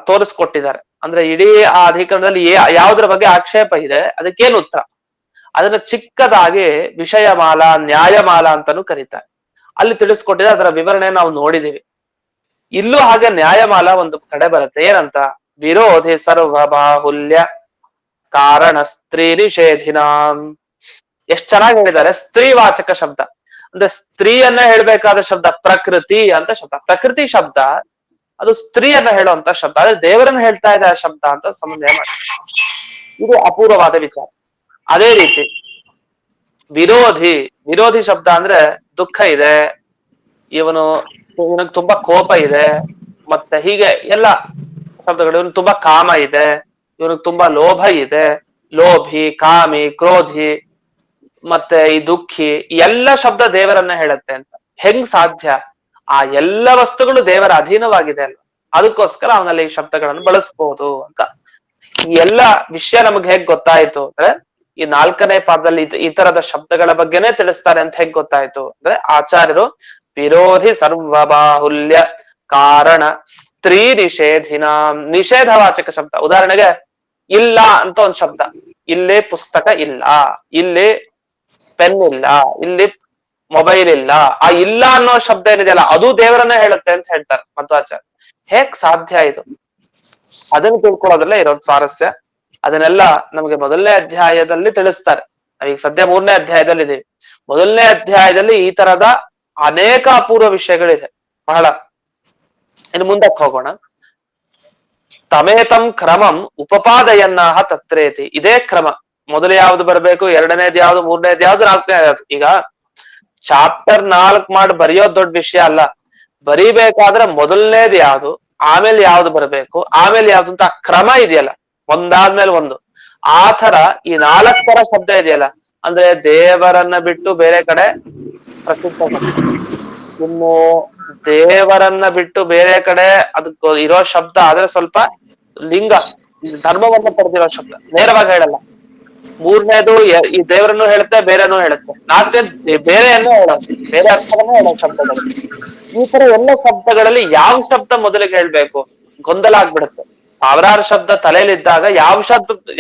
ತೋರಿಸ್ಕೊಟ್ಟಿದ್ದಾರೆ. ಅಂದ್ರೆ ಇಡೀ ಆ ಅಧಿಕರಣದಲ್ಲಿ ಯಾವುದ್ರ ಬಗ್ಗೆ ಆಕ್ಷೇಪ ಇದೆ, ಅದಕ್ಕೇನು ಉತ್ತರ, ಅದನ್ನ ಚಿಕ್ಕದಾಗಿ ವಿಷಯಮಾಲ, ನ್ಯಾಯಮಾಲ ಅಂತಾನು ಕರೀತಾರೆ. ಅಲ್ಲಿ ತಿಳಿಸ್ಕೊಟ್ಟಿದೆ, ಅದರ ವಿವರಣೆ ನಾವು ನೋಡಿದೀವಿ. ಇಲ್ಲೂ ಹಾಗೆ ನ್ಯಾಯಮಾಲ ಒಂದು ಕಡೆ ಬರುತ್ತೆ. ಏನಂತ? ವಿರೋಧಿ ಸರ್ವ ಬಾಹುಲ್ಯ ಕಾರಣ ಸ್ತ್ರೀ ನಿಷೇಧಿನಾಂ. ಎಷ್ಟ್ ಚೆನ್ನಾಗಿ ಹೇಳಿದ್ದಾರೆ. ಸ್ತ್ರೀವಾಚಕ ಶಬ್ದ ಅಂದ್ರೆ ಸ್ತ್ರೀಯನ್ನ ಹೇಳ್ಬೇಕಾದ ಶಬ್ದ ಪ್ರಕೃತಿ ಅಂತ ಶಬ್ದ. ಪ್ರಕೃತಿ ಶಬ್ದ ಅದು ಸ್ತ್ರೀಯನ್ನ ಹೇಳುವಂತ ಶಬ್ದ, ಆದ್ರೆ ದೇವರನ್ನ ಹೇಳ್ತಾ ಇದೆ ಆ ಶಬ್ದ ಅಂತ ಸಮನ್ವಯ ಮಾಡಿ. ಇದು ಅಪೂರ್ವವಾದ ವಿಚಾರ. ಅದೇ ರೀತಿ ವಿರೋಧಿ, ವಿರೋಧಿ ಶಬ್ದ ಅಂದ್ರೆ ದುಃಖ ಇದೆ, ಇವನು ಇವನಿಗೆ ತುಂಬಾ ಕೋಪ ಇದೆ, ಮತ್ತೆ ಹೀಗೆ ಎಲ್ಲ ಶಬ್ದಗಳು. ಇವನು ತುಂಬಾ ಕಾಮ ಇದೆ, ಇವನಿಗೆ ತುಂಬಾ ಲೋಭ ಇದೆ, ಲೋಭಿ, ಕಾಮಿ, ಕ್ರೋಧಿ, ಮತ್ತೆ ಈ ದುಃಖಿ, ಎಲ್ಲ ಶಬ್ದ ದೇವರನ್ನ ಹೇಳುತ್ತೆ ಅಂತ. ಹೆಂಗ್ ಸಾಧ್ಯ? ಆ ಎಲ್ಲ ವಸ್ತುಗಳು ದೇವರ ಅಧೀನವಾಗಿದೆ ಅಲ್ವ, ಅದಕ್ಕೋಸ್ಕರ ಅವನಲ್ಲಿ ಈ ಶಬ್ದಗಳನ್ನು ಬಳಸ್ಬೋದು ಅಂತ. ಈ ಎಲ್ಲ ವಿಷಯ ನಮ್ಗೆ ಹೇಗ್ ಗೊತ್ತಾಯ್ತು ಅಂದ್ರೆ, ಈ 4ನೇ ಪಾದದಲ್ಲಿ ಈ ತರದ ಶಬ್ದಗಳ ಬಗ್ಗೆನೇ ತಿಳಿಸ್ತಾರೆ ಅಂತ ಹೇಗ್ ಗೊತ್ತಾಯ್ತು ಅಂದ್ರೆ, ಆಚಾರ್ಯರು ವಿರೋಧಿ ಸರ್ವಬಾಹುಲ್ಯ ಕಾರಣ ಸ್ತ್ರೀ ನಿಷೇಧಿನ, ನಿಷೇಧವಾಚಕ ಶಬ್ದ. ಉದಾಹರಣೆಗೆ ಇಲ್ಲ ಅಂತ ಒಂದ್ ಶಬ್ದ, ಇಲ್ಲಿ ಪುಸ್ತಕ ಇಲ್ಲ, ಇಲ್ಲಿ ಪೆನ್ ಇಲ್ಲ, ಇಲ್ಲಿ ಮೊಬೈಲ್ ಇಲ್ಲ. ಆ ಇಲ್ಲ ಅನ್ನೋ ಶಬ್ದ ಏನಿದೆಯಲ್ಲ ಅದು ದೇವರನ್ನ ಹೇಳುತ್ತೆ ಅಂತ ಹೇಳ್ತಾರೆ ಮಧ್ವಾಚಾರ್ಯ. ಹೇಗ್ ಸಾಧ್ಯ ಇದು? ಅದನ್ನು ತಿಳ್ಕೊಳ್ಳೋದ್ರಲ್ಲೇ ಇರೋದು ಸ್ವಾರಸ್ಯ. ಅದನ್ನೆಲ್ಲ ನಮಗೆ ಮೊದಲನೇ ಅಧ್ಯಾಯದಲ್ಲಿ ತಿಳಿಸ್ತಾರೆ. ಈಗ ಸದ್ಯ 3ನೇ ಅಧ್ಯಾಯದಲ್ಲಿ ಇದೀವಿ. ಮೊದಲನೇ ಅಧ್ಯಾಯದಲ್ಲಿ ಈ ತರದ ಅನೇಕ ಅಪೂರ್ವ ವಿಷಯಗಳಿದೆ ಬಹಳ. ಇನ್ನು ಮುಂದಕ್ಕೆ ಹೋಗೋಣ. ತಮೇತಂ ಕ್ರಮಂ ಉಪಪಾದಯನ್ನಾಹ ತತ್ರೇತಿ. ಇದೇ ಕ್ರಮ. ಮೊದಲು ಯಾವ್ದು ಬರಬೇಕು, ಎರಡನೇದು ಯಾವ್ದು, ಮೂರನೇದು ಯಾವ್ದು, 4ನೇ ಯಾವ್ದು. ಈಗ ಚಾಪ್ಟರ್ 4 ಮಾಡಿ ಬರೆಯೋದ್ ದೊಡ್ಡ ವಿಷಯ ಅಲ್ಲ. ಬರಿಬೇಕಾದ್ರೆ ಮೊದಲನೇದು ಯಾವ್ದು, ಆಮೇಲೆ ಯಾವ್ದು ಬರಬೇಕು, ಆಮೇಲೆ ಯಾವ್ದು ಅಂತ ಕ್ರಮ ಇದೆಯಲ್ಲ, ಒಂದಾದ್ಮೇಲೆ ಒಂದು. ಆ ತರ ಈ 4 ತರ ಶಬ್ದ ಇದೆಯಲ್ಲ, ಅಂದ್ರೆ ದೇವರನ್ನ ಬಿಟ್ಟು ಬೇರೆ ಕಡೆ ಪ್ರಸಿದ್ಧ ಶಬ್ದ. ಇನ್ನು ದೇವರನ್ನ ಬಿಟ್ಟು ಬೇರೆ ಕಡೆ ಅದಕ್ಕೆ ಇರೋ ಶಬ್ದ ಆದ್ರೆ ಸ್ವಲ್ಪ ಲಿಂಗ, ಧರ್ಮವನ್ನ ಪಡೆದಿರೋ ಶಬ್ದ, ನೇರವಾಗಿ ಹೇಳಲ್ಲ. ಮೂರನೇದು ಈ ದೇವರನ್ನು ಹೇಳುತ್ತೆ, ಬೇರೆನೂ ಹೇಳುತ್ತೆ. 4ನೇ ಬೇರೆಯನ್ನು ಹೇಳುತ್ತೆ, ಬೇರೆ ಅರ್ಥವನ್ನ ಹೇಳೋ ಶಬ್ದಗಳು. ಈ ತರ ಎಲ್ಲ ಶಬ್ದಗಳಲ್ಲಿ ಯಾವ ಶಬ್ದ ಮೊದಲಿಗೆ ಹೇಳ್ಬೇಕು ಗೊಂದಲ ಆಗ್ಬಿಡುತ್ತೆ. ಸಾವಿರಾರು ಶಬ್ದ ತಲೆಯಲ್ಲಿದ್ದಾಗ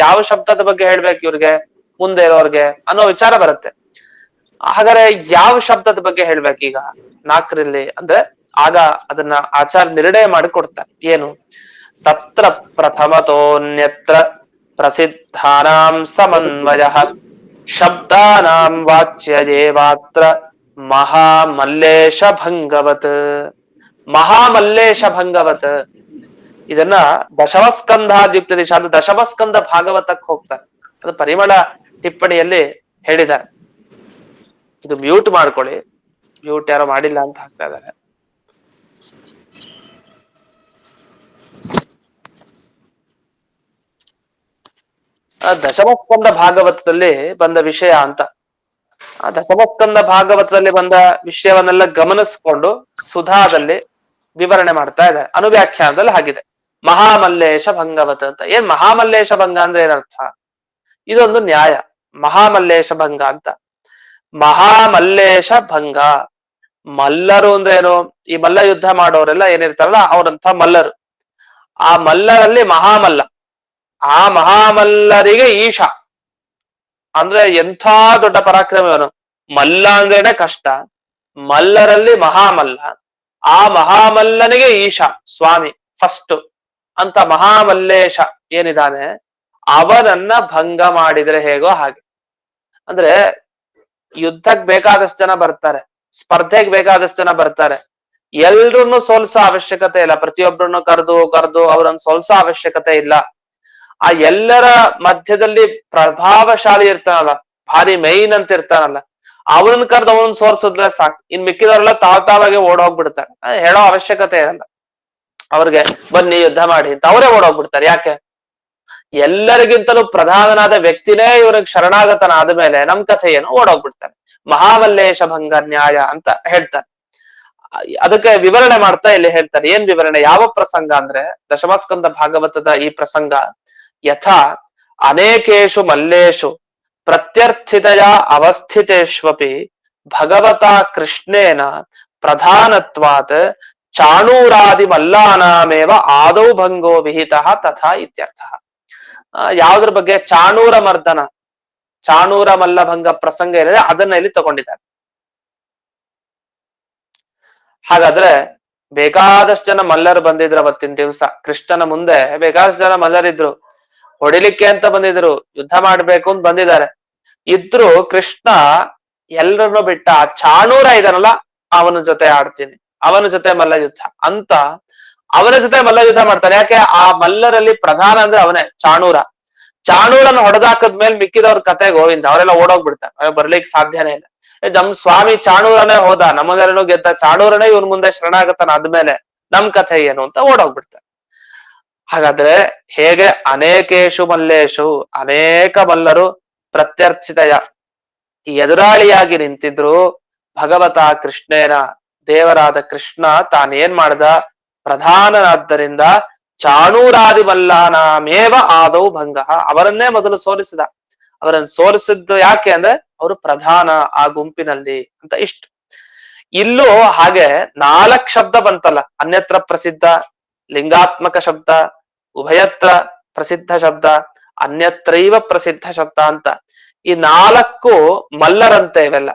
ಯಾವ ಶಬ್ದದ ಬಗ್ಗೆ ಹೇಳ್ಬೇಕು ಇವ್ರಿಗೆ, ಮುಂದೆ ಇರೋರ್ಗೆ ಅನ್ನೋ ವಿಚಾರ ಬರುತ್ತೆ. ಹಾಗಾದ್ರೆ ಯಾವ ಶಬ್ದದ ಬಗ್ಗೆ ಹೇಳ್ಬೇಕೀಗ 4ರಲ್ಲಿ ಅಂದ್ರೆ, ಆಗ ಅದನ್ನ ಆಚಾರ್ಯ ನಿರ್ಣಯ ಮಾಡಿ ಕೊಡ್ತಾರೆ. ಏನು? ತತ್ರ ಪ್ರಥಮತೋನ್ಯತ್ರ ಪ್ರಸಿದ್ಧಾನಾಂ ಸಮನ್ವಯ ಶಬ್ದಾನಾಂ ವಾಚ್ಯಯೇವಾತ್ರ ಮಹಾಮಲ್ಲೇಶ ಭಂಗವತ್. ಮಹಾಮಲ್ಲೇಶ ಭಂಗವತ್ ಇದನ್ನ ದಶಮಸ್ಕಂಧಾದ್ಯುಕ್ತ ದಿಶಾ ಅಂದ್ರೆ ದಶಮಸ್ಕಂದ ಭಾಗವತಕ್ಕೆ ಹೋಗ್ತಾರೆ. ಅದು ಪರಿಮಳ ಟಿಪ್ಪಣಿಯಲ್ಲಿ ಹೇಳಿದ್ದಾರೆ. ಇದು ಮ್ಯೂಟ್ ಮಾಡ್ಕೊಳ್ಳಿ, ಮ್ಯೂಟ್ ಯಾರೋ ಮಾಡಿಲ್ಲ ಅಂತ ಹಾಕ್ತಾ ಇದ್ದಾರೆ. ದಶಮಸ್ಕಂದ ಭಾಗವತದಲ್ಲಿ ಬಂದ ವಿಷಯ ಅಂತ. ಆ ದಶಮಸ್ಕಂದ ಭಾಗವತದಲ್ಲಿ ಬಂದ ವಿಷಯವನ್ನೆಲ್ಲ ಗಮನಿಸ್ಕೊಂಡು ಸುಧಾದಲ್ಲಿ ವಿವರಣೆ ಮಾಡ್ತಾ ಇದ್ದಾರೆ. ಅನುವ್ಯಾಖ್ಯಾನದಲ್ಲಿ ಹಾಗಿದೆ, ಮಹಾಮಲ್ಲೇಶ ಭಂಗವತ್ ಅಂತ. ಏನ್ ಮಹಾಮಲ್ಲೇಶ ಭಂಗ ಅಂದ್ರೆ ಏನರ್ಥ? ಇದೊಂದು ನ್ಯಾಯ. ಮಹಾಮಲ್ಲೇಶ ಭಂಗ ಅಂತ. ಮಹಾಮಲ್ಲೇಶ ಭಂಗ, ಮಲ್ಲರು ಅಂದ್ರೆ ಏನು? ಈ ಮಲ್ಲ ಯುದ್ಧ ಮಾಡೋರೆಲ್ಲ ಏನಿರ್ತಾರಲ್ಲ ಅವ್ರಂಥ ಮಲ್ಲರು. ಆ ಮಲ್ಲರಲ್ಲಿ ಮಹಾಮಲ್ಲ, ಆ ಮಹಾಮಲ್ಲರಿಗೆ ಈಶ ಅಂದ್ರೆ ಎಂಥ ದೊಡ್ಡ ಪರಾಕ್ರಮವನು. ಮಲ್ಲ ಅಂದ್ರೇನೆ ಕಷ್ಟ, ಮಲ್ಲರಲ್ಲಿ ಮಹಾಮಲ್ಲ, ಆ ಮಹಾಮಲ್ಲನಿಗೆ ಈಶ ಸ್ವಾಮಿ ಫಸ್ಟ್ ಅಂತ. ಮಹಾಮಲ್ಲೇಶ ಏನಿದಾನೆ ಅವನನ್ನ ಭಂಗ ಮಾಡಿದ್ರೆ ಹೇಗೋ ಹಾಗೆ. ಅಂದ್ರೆ ಯುದ್ಧಕ್ ಬೇಕಾದಷ್ಟು ಜನ ಬರ್ತಾರೆ, ಸ್ಪರ್ಧೆಗೆ ಬೇಕಾದಷ್ಟು ಜನ ಬರ್ತಾರೆ, ಎಲ್ರನ್ನು ಸೋಲ್ಸೋ ಅವಶ್ಯಕತೆ ಇಲ್ಲ. ಪ್ರತಿಯೊಬ್ಬರನ್ನು ಕರೆದು ಅವರನ್ನು ಸೋಲ್ಸೋ ಅವಶ್ಯಕತೆ ಇಲ್ಲ. ಆ ಎಲ್ಲರ ಮಧ್ಯದಲ್ಲಿ ಪ್ರಭಾವಶಾಲಿ ಇರ್ತಾನಲ್ಲ, ಭಾರಿ ಮೈನ್ ಅಂತ ಇರ್ತಾನಲ್ಲ, ಅವನನ್ನ ಕರೆದು ಅವನನ್ನ ಸೋರ್ಸಿದ್ರೆ ಸಾಕು. ಇನ್ ಮಿಕ್ಕಿದವರೆಲ್ಲ ತಾವಾಗೆ ಓಡೋಗ್ಬಿಡ್ತಾರೆ, ಹೇಳೋ ಅವಶ್ಯಕತೆ ಇರಲ್ಲ ಅವ್ರಿಗೆ, ಬನ್ನಿ ಯುದ್ಧ ಮಾಡಿ ಅಂತ ಅವರೇ ಓಡೋಗ್ಬಿಡ್ತಾರೆ. ಯಾಕೆ? ಎಲ್ಲರಿಗಿಂತಲೂ ಪ್ರಧಾನನಾದ ವ್ಯಕ್ತಿನೇ ಇವ್ರಿಗೆ ಶರಣಾಗತನ ಆದ್ಮೇಲೆ ನಮ್ ಕಥೆ ಏನು, ಓಡೋಗ್ಬಿಡ್ತಾರೆ. ಮಹಾಮಲ್ಲೇಶ ಭಂಗ ನ್ಯಾಯ ಅಂತ ಹೇಳ್ತಾರೆ. ಅದಕ್ಕೆ ವಿವರಣೆ ಮಾಡ್ತಾ ಇಲ್ಲಿ ಹೇಳ್ತಾರೆ. ಏನ್ ವಿವರಣೆ, ಯಾವ ಪ್ರಸಂಗ ಅಂದ್ರೆ ದಶಮಸ್ಕಂದ ಭಾಗವತದ ಈ ಪ್ರಸಂಗ. ಯಥಾ ಅನೇಕೇಶು ಮಲ್ಲೇಶು ಪ್ರತ್ಯರ್ಥಿತೆಯ ಅವಸ್ಥಿತೇಷ್ವಪಿ ಭಗವತಾ ಕೃಷ್ಣೇನ ಪ್ರಧಾನತ್ವಾತ್ ಚಾಣೂರಾದಿ ಮಲ್ಲಾನಾಮೇವ ಆದೌ ಭಂಗೋ ವಿಹಿತ ತಥಾ ಇತ್ಯರ್ಥ. ಯಾವ್ದ್ರ ಬಗ್ಗೆ? ಚಾಣೂರ ಮರ್ದನ, ಚಾಣೂರ ಮಲ್ಲಭಂಗ ಪ್ರಸಂಗ ಏನಿದೆ ಅದನ್ನ ಇಲ್ಲಿ ತಗೊಂಡಿದ್ದಾರೆ. ಹಾಗಾದ್ರೆ ಬೇಕಾದಷ್ಟು ಜನ ಮಲ್ಲರು ಬಂದಿದ್ರು ಅವತ್ತಿನ ದಿವ್ಸ. ಕೃಷ್ಣನ ಮುಂದೆ ಬೇಕಾದಷ್ಟು ಜನ ಮಲ್ಲರಿದ್ರು, ಹೊಡಿಲಿಕ್ಕೆ ಅಂತ ಬಂದಿದ್ರು, ಯುದ್ಧ ಮಾಡ್ಬೇಕು ಅಂತ ಬಂದಿದ್ದಾರೆ. ಇದ್ರು ಕೃಷ್ಣ ಎಲ್ರನ್ನೂ ಬಿಟ್ಟ ಚಾಣೂರ ಇದಾನಲ್ಲ ಅವನ ಜೊತೆ ಆಡ್ತೀನಿ, ಅವನ ಜೊತೆ ಮಲ್ಲ ಯುದ್ಧ ಅಂತ ಅವನ ಜೊತೆ ಮಲ್ಲ ಯುದ್ಧ ಮಾಡ್ತಾನೆ. ಯಾಕೆ? ಆ ಮಲ್ಲರಲ್ಲಿ ಪ್ರಧಾನ ಅಂದ್ರೆ ಅವನೇ, ಚಾಣೂರ. ಚಾಣೂರನ್ನು ಹೊಡೆದಾಕದ್ಮೇಲೆ ಮಿಕ್ಕಿದವ್ರ ಕತೆ ಗೋವಿಂದ, ಅವರೆಲ್ಲ ಓಡೋಗ್ಬಿಡ್ತಾರೆ, ಬರ್ಲಿಕ್ಕೆ ಸಾಧ್ಯನೇ ಇಲ್ಲ. ನಮ್ ಸ್ವಾಮಿ ಚಾಣೂರನೇ ಹೋದ, ನಮಗೆಲ್ಲೂ ಗೆದ್ದ ಚಾಣೂರನೇ ಇವ್ನ ಮುಂದೆ ಶರಣಾಗತನ ಆದ್ಮೇಲೆ ನಮ್ ಕಥೆ ಏನು ಅಂತ ಓಡೋಗ್ಬಿಡ್ತಾರೆ. ಹಾಗಾದ್ರೆ ಹೇಗೆ ಅನೇಕೇಶು ಮಲ್ಲೇಶು, ಅನೇಕ ಮಲ್ಲರು ಪ್ರತ್ಯರ್ಥಿತೆಯ ಎದುರಾಳಿಯಾಗಿ ನಿಂತಿದ್ರು, ಭಗವತ ಕೃಷ್ಣೇನ ದೇವರಾದ ಕೃಷ್ಣ ತಾನೇನ್ ಮಾಡ್ದ, ಪ್ರಧಾನನಾದ್ದರಿಂದ ಚಾಣೂರಾದಿ ಮಲ್ಲಾನಾಮೇವ ಆದೌ ಭಂಗ, ಅವರನ್ನೇ ಮೊದಲು ಸೋಲಿಸಿದ. ಅವರನ್ನು ಸೋಲಿಸಿದ್ದು ಯಾಕೆ ಅಂದ್ರೆ ಅವರು ಪ್ರಧಾನ ಆ ಗುಂಪಿನಲ್ಲಿ ಅಂತ. ಇಷ್ಟು ಇಲ್ಲೂ ಹಾಗೆ 4 ಶಬ್ದ ಬಂತಲ್ಲ, ಅನ್ಯತ್ರ ಪ್ರಸಿದ್ಧ, ಲಿಂಗಾತ್ಮಕ ಶಬ್ದ, ಉಭಯತ್ರ ಪ್ರಸಿದ್ಧ ಶಬ್ದ, ಅನ್ಯತ್ರೈವ ಪ್ರಸಿದ್ಧ ಶಬ್ದ ಅಂತ. ಈ 4 ಮಲ್ಲರಂತೆ ಇವೆಲ್ಲ.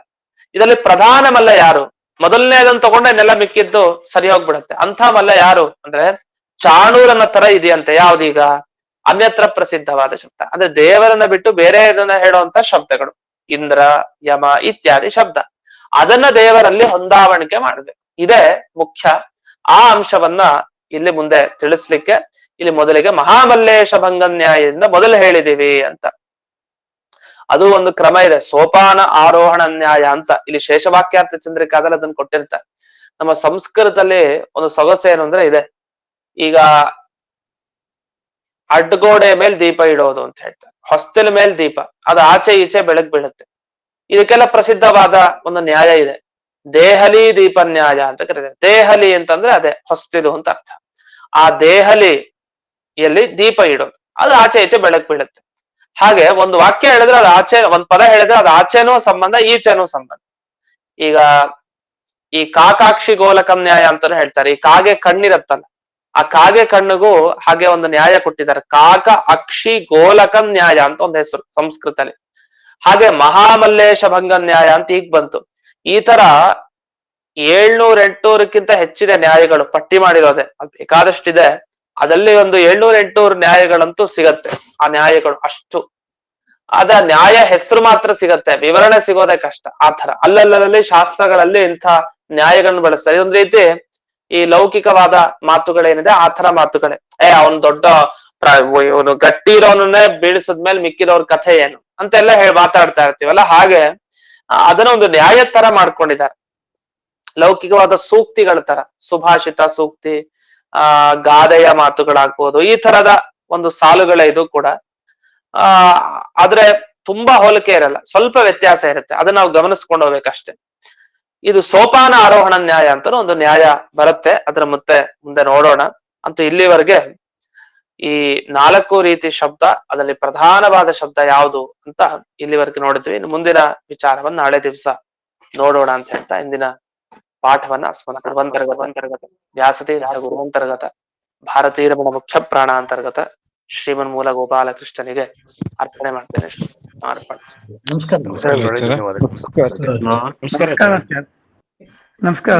ಇದರಲ್ಲಿ ಪ್ರಧಾನ ಮಲ್ಲ ಯಾರು? ಮೊದಲನೇದನ್ನು ತಗೊಂಡೆ ನೆಲ ಮಿಕ್ಕಿದ್ದು ಸರಿ ಹೋಗ್ಬಿಡತ್ತೆ. ಅಂಥ ಮಲ್ಲ ಯಾರು ಅಂದ್ರೆ ಚಾಣೂರನ ತರ ಇದೆಯಂತೆ. ಯಾವ್ದೀಗ? ಅನ್ಯತ್ರ ಪ್ರಸಿದ್ಧವಾದ ಶಬ್ದ ಅಂದ್ರೆ ದೇವರನ್ನ ಬಿಟ್ಟು ಬೇರೆ ಇದನ್ನ ಹೇಳುವಂತ ಶಬ್ದಗಳು, ಇಂದ್ರ, ಯಮ ಇತ್ಯಾದಿ ಶಬ್ದ. ಅದನ್ನ ದೇವರಲ್ಲಿ ಹೊಂದಾವಣಿಕೆ ಮಾಡ್ಬೇಕು, ಇದೇ ಮುಖ್ಯ. ಆ ಅಂಶವನ್ನ ಇಲ್ಲಿ ಮುಂದೆ ತಿಳಿಸ್ಲಿಕ್ಕೆ ಇಲ್ಲಿ ಮೊದಲಿಗೆ ಮಹಾಮಲ್ಲೇಶ ಭಂಗ ನ್ಯಾಯದಿಂದ ಮೊದಲು ಹೇಳಿದೀವಿ ಅಂತ. ಅದು ಒಂದು ಕ್ರಮ ಇದೆ, ಸೋಪಾನ ಆರೋಹಣ ನ್ಯಾಯ ಅಂತ. ಇಲ್ಲಿ ಶೇಷವಾಕ್ಯಾರ್ಥ ಚಂದ್ರಿಕಾದಲ್ಲಿ ಅದನ್ನು ಕೊಟ್ಟಿರ್ತಾರೆ. ನಮ್ಮ ಸಂಸ್ಕೃತದಲ್ಲಿ ಒಂದು ಸೊಗಸು ಏನು ಅಂದ್ರೆ ಇದೆ, ಈಗ ಅಡ್ಗೋಡೆ ಮೇಲೆ ದೀಪ ಇಡೋದು ಅಂತ ಹೇಳ್ತಾರೆ, ಹೊಸ್ತಿಲ ಮೇಲೆ ದೀಪ, ಅದು ಆಚೆ ಈಚೆ ಬೆಳಕ್ ಬೀಳುತ್ತೆ. ಇದಕ್ಕೆಲ್ಲ ಪ್ರಸಿದ್ಧವಾದ ಒಂದು ನ್ಯಾಯ ಇದೆ, ದೇಹಲಿ ದೀಪ ನ್ಯಾಯ ಅಂತ ಕರೀತಾರೆ. ದೇಹಲಿ ಅಂತಂದ್ರೆ ಅದೇ ಹೊಸ್ತಿಲು ಅಂತ ಅರ್ಥ. ಆ ದೇಹಲಿಯಲ್ಲಿ ದೀಪ ಇಡೋದು, ಅದು ಆಚೆ ಈಚೆ ಬೆಳಕ್ ಬೀಳುತ್ತೆ. ಹಾಗೆ ಒಂದು ವಾಕ್ಯ ಹೇಳಿದ್ರೆ ಅದು ಆಚೆ, ಒಂದ್ ಪದ ಹೇಳಿದ್ರೆ ಅದು ಆಚೆನೂ ಸಂಬಂಧ, ಈಚೆನೂ ಸಂಬಂಧ. ಈಗ ಈ ಕಾಕಾಕ್ಷಿ ಗೋಲಕಂ ನ್ಯಾಯ ಅಂತಾನು ಹೇಳ್ತಾರೆ. ಈ ಕಾಗೆ ಕಣ್ಣಿರತ್ತಲ್ಲ, ಆ ಕಾಗೆ ಕಣ್ಣಿಗೂ ಹಾಗೆ ಒಂದು ನ್ಯಾಯ ಕೊಟ್ಟಿದ್ದಾರೆ, ಕಾಕ ಅಕ್ಷಿ ಗೋಲಕಂ ನ್ಯಾಯ ಅಂತ ಒಂದು ಹೆಸರು ಸಂಸ್ಕೃತದಲ್ಲಿ. ಹಾಗೆ ಮಹಾಮಲ್ಲೇಶ ಭಂಗ ನ್ಯಾಯ ಅಂತ ಈಗ ಬಂತು. ಈ ತರ 700-800ಕ್ಕಿಂತ ಹೆಚ್ಚಿದೆ ನ್ಯಾಯಗಳು, ಪಟ್ಟಿ ಮಾಡಿರೋದೆ ಬೇಕಾದಷ್ಟಿದೆ. ಅದಲ್ಲಿ ಒಂದು 700-800 ನ್ಯಾಯಗಳಂತೂ ಸಿಗತ್ತೆ. ಆ ನ್ಯಾಯಗಳು ಅಷ್ಟು, ಅದ ನ್ಯಾಯ ಹೆಸರು ಮಾತ್ರ ಸಿಗತ್ತೆ, ವಿವರಣೆ ಸಿಗೋದೇ ಕಷ್ಟ. ಆ ತರ ಅಲ್ಲಲ್ಲಿ ಶಾಸ್ತ್ರಗಳಲ್ಲಿ ಇಂಥ ನ್ಯಾಯಗಳನ್ನು ಬಳಸ್ತಾರೆ. ಇದೊಂದು ರೀತಿ ಈ ಲೌಕಿಕವಾದ ಮಾತುಗಳೇನಿದೆ ಆ ತರ ಮಾತುಗಳೇ. ಅವನ್ ದೊಡ್ಡ ಇವನು ಗಟ್ಟಿ ಇರೋನನ್ನೇ ಬೀಳಿಸಿದ್ಮೇಲೆ ಮಿಕ್ಕಿದವ್ರ ಕಥೆ ಏನು ಅಂತೆಲ್ಲ ಮಾತಾಡ್ತಾ ಇರ್ತೀವಲ್ಲ, ಹಾಗೆ ಅದನ್ನ ಒಂದು ನ್ಯಾಯದ ತರ ಮಾಡ್ಕೊಂಡಿದ್ದಾರೆ. ಲೌಕಿಕವಾದ ಸೂಕ್ತಿಗಳ ತರ, ಸುಭಾಷಿತ ಸೂಕ್ತಿ, ಗಾದೆಯ ಮಾತುಗಳಾಗ್ಬೋದು, ಈ ತರದ ಒಂದು ಸಾಲುಗಳೇ ಇದು ಕೂಡ. ಆದ್ರೆ ತುಂಬಾ ಹೋಲಿಕೆ ಇರಲ್ಲ, ಸ್ವಲ್ಪ ವ್ಯತ್ಯಾಸ ಇರುತ್ತೆ, ಅದನ್ನ ನಾವು ಗಮನಿಸ್ಕೊಂಡು ಹೋಗ್ಬೇಕಷ್ಟೇ. ಇದು ಸೋಪಾನ ಆರೋಹಣ ನ್ಯಾಯ ಅಂತ ಒಂದು ನ್ಯಾಯ ಬರುತ್ತೆ, ಅದ್ರ ಮುಂದೆ ನೋಡೋಣ. ಅಂತೂ ಇಲ್ಲಿವರೆಗೆ ಈ 4 ರೀತಿ ಶಬ್ದ, ಅದರಲ್ಲಿ ಪ್ರಧಾನವಾದ ಶಬ್ದ ಯಾವುದು ಅಂತ ಇಲ್ಲಿವರೆಗೆ ನೋಡಿದ್ವಿ. ಇನ್ನು ಮುಂದಿನ ವಿಚಾರವನ್ನ ನಾಳೆ ದಿವಸ ನೋಡೋಣ ಅಂತ ಹೇಳ್ತಾ ಇಂದಿನ ಪಾಠವನ್ನ ಸ್ಮರಣಾಂತರ್ಗತ ವ್ಯಾಸತೀರ್ಥ ಗುರುವಂತರ್ಗತ ಭಾರತೀಯ ರಮಣ ಮುಖ್ಯ ಪ್ರಾಣ ಅಂತರ್ಗತ ಶ್ರೀಮನ್ ಮೂಲ ಗೋಪಾಲಕೃಷ್ಣನಿಗೆ ಅರ್ಪಣೆ ಮಾಡ್ತೇನೆ. ನಮಸ್ಕಾರ.